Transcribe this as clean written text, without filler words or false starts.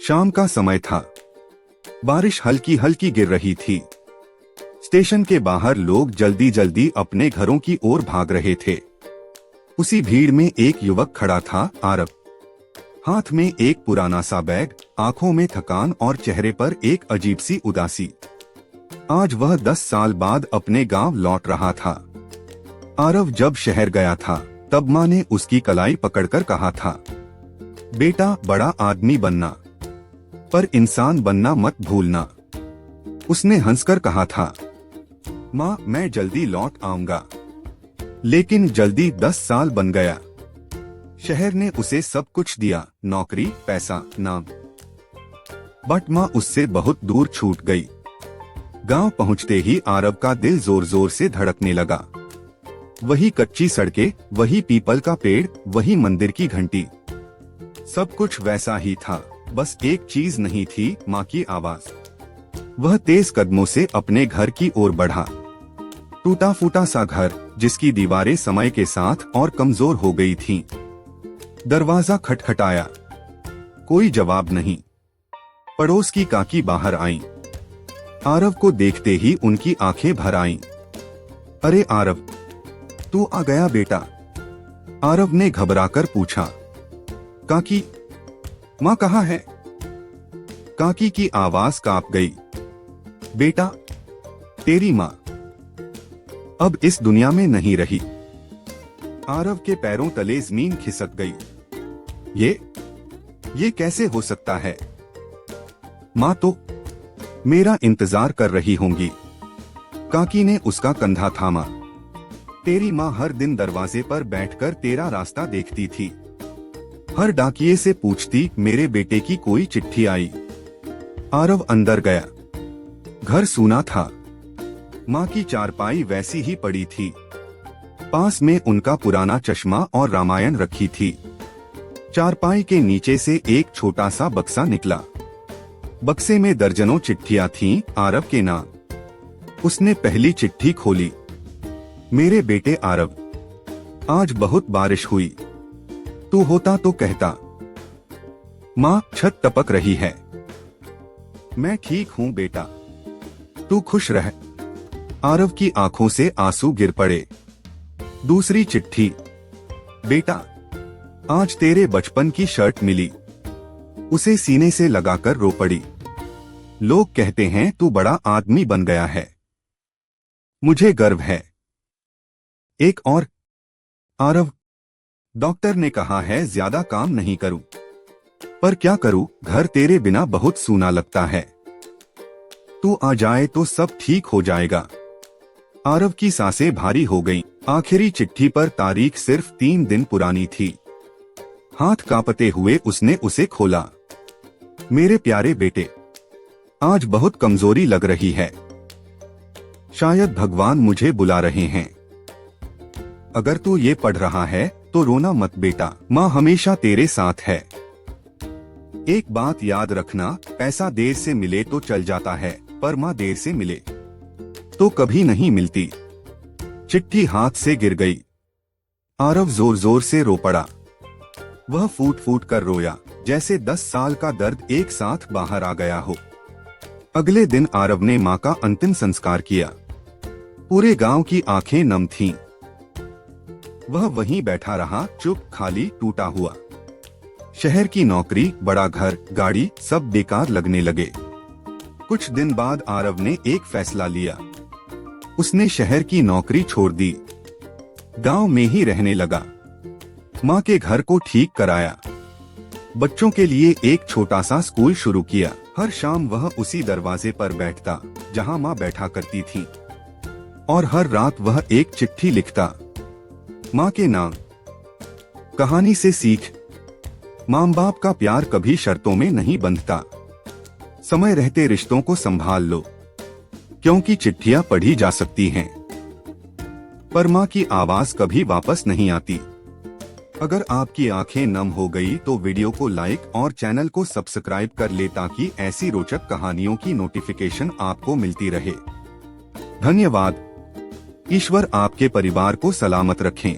शाम का समय था। बारिश हल्की हल्की गिर रही थी। स्टेशन के बाहर लोग जल्दी जल्दी अपने घरों की ओर भाग रहे थे। उसी भीड़ में एक युवक खड़ा था, आरव। हाथ में एक पुराना सा बैग, आंखों में थकान और चेहरे पर एक अजीब सी उदासी। आज वह 10 साल बाद अपने गांव लौट रहा था। आरव जब शहर गया था तब माँ ने उसकी कलाई पकड़कर कहा था, बेटा बड़ा आदमी बनना, पर इंसान बनना मत भूलना। उसने हंसकर कहा था, माँ मैं जल्दी लौट आऊंगा। लेकिन जल्दी 10 साल बन गया। शहर ने उसे सब कुछ दिया, नौकरी, पैसा, नाम, बट माँ उससे बहुत दूर छूट गई। गांव पहुंचते ही आरव का दिल जोर जोर से धड़कने लगा। वही कच्ची सड़कें, वही पीपल का पेड़, वही मंदिर की घंटी, सब कुछ वैसा ही था। बस एक चीज नहीं थी, माँ की आवाज। वह तेज कदमों से अपने घर की ओर बढ़ा। टूटा फूटा सा घर, जिसकी दीवारें समय के साथ और कमजोर हो गई थीं। दरवाजा खटखटाया, कोई जवाब नहीं। पड़ोस की काकी बाहर आईं। आरव को देखते ही उनकी आंखें भर आईं। अरे आरव, तू आ गया बेटा? आरव ने घबराकर पूछा। काकी, माँ कहाँ है? काकी की आवाज कांप गई। बेटा, तेरी माँ अब इस दुनिया में नहीं रही। आरव के पैरों तले जमीन खिसक गई। ये कैसे हो सकता है? माँ तो मेरा इंतजार कर रही होंगी। काकी ने उसका कंधा थामा। तेरी माँ हर दिन दरवाजे पर बैठकर तेरा रास्ता देखती थी। हर डाकिये से पूछती, मेरे बेटे की कोई चिट्ठी आई? आरव अंदर गया। घर सूना था। माँ की चारपाई वैसी ही पड़ी थी। पास में उनका पुराना चश्मा और रामायण रखी थी। चारपाई के नीचे से एक छोटा सा बक्सा निकला। बक्से में दर्जनों चिट्ठियां थीं, आरव के नाम। उसने पहली चिट्ठी खोली। मेरे बेटे आरव, आज बहुत बारिश हुई। तू होता तो कहता। माँ, छत टपक रही है। मैं ठीक हूँ बेटा, तू खुश रह। आरव की आंखों से आंसू गिर पड़े। दूसरी चिट्ठी। बेटा, आज तेरे बचपन की शर्ट मिली। उसे सीने से लगाकर रो पड़ी। लोग कहते हैं तू बड़ा आदमी बन गया है। मुझे गर्व है। एक और। आरव, डॉक्टर ने कहा है ज्यादा काम नहीं करूं, पर क्या करूं, घर तेरे बिना बहुत सूना लगता है। तू आ जाए तो सब ठीक हो जाएगा। आरव की सांसें भारी हो गईं। आखिरी चिट्ठी पर तारीख सिर्फ 3 दिन पुरानी थी। हाथ कांपते हुए उसने उसे खोला। मेरे प्यारे बेटे, आज बहुत कमजोरी लग रही है। शायद भगवान मुझे बुला रहे हैं। अगर तू ये पढ़ रहा है तो रोना मत बेटा, माँ हमेशा तेरे साथ है। एक बात याद रखना, पैसा देर से मिले तो चल जाता है, पर माँ देर से मिले तो कभी नहीं मिलती। चिट्ठी हाथ से गिर गई। आरव जोर जोर से रो पड़ा। वह फूट फूट कर रोया, जैसे 10 साल का दर्द एक साथ बाहर आ गया हो। अगले दिन आरव ने माँ का अंतिम संस्कार किया। पूरे गांव की आंखें नम थीं। वह वहीं बैठा रहा, चुप, खाली, टूटा हुआ। शहर की नौकरी, बड़ा घर, गाड़ी, सब बेकार लगने लगे। कुछ दिन बाद आरव ने एक फैसला लिया। उसने शहर की नौकरी छोड़ दी। गांव में ही रहने लगा। माँ के घर को ठीक कराया। बच्चों के लिए एक छोटा सा स्कूल शुरू किया। हर शाम वह उसी दरवाजे पर बैठता जहां माँ बैठा करती थी, और हर रात वह एक चिट्ठी लिखता, माँ के नाम। कहानी से सीख, माँ बाप का प्यार कभी शर्तों में नहीं बंधता। समय रहते रिश्तों को संभाल लो, क्योंकि चिट्ठियां पढ़ी जा सकती हैं, पर माँ की आवाज कभी वापस नहीं आती। अगर आपकी आंखें नम हो गई तो वीडियो को लाइक और चैनल को सब्सक्राइब कर ले, ताकि ऐसी रोचक कहानियों की नोटिफिकेशन आपको मिलती रहे। धन्यवाद। ईश्वर आपके परिवार को सलामत रखें।